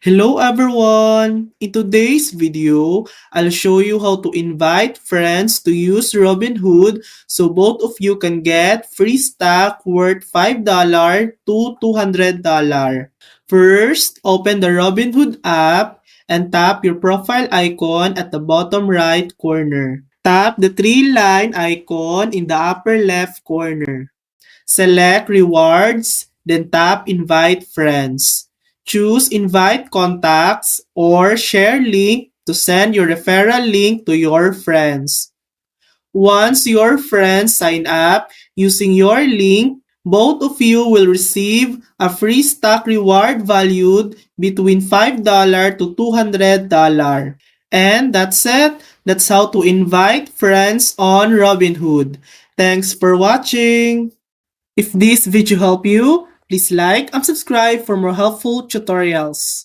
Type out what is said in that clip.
Hello everyone! In today's video, I'll show you how to invite friends to use Robinhood so both of you can get free stock worth $5 to $200. First, open the Robinhood app and tap your profile icon at the bottom right corner. Tap the three-line icon in the upper left corner. Select Rewards, then tap Invite Friends. Choose Invite Contacts or Share Link to send your referral link to your friends. Once your friends sign up using your link, both of you will receive a free stock reward valued between $5 to $200. And that's it. That's how to invite friends on Robinhood. Thanks for watching. If this video helped you, please like and subscribe for more helpful tutorials.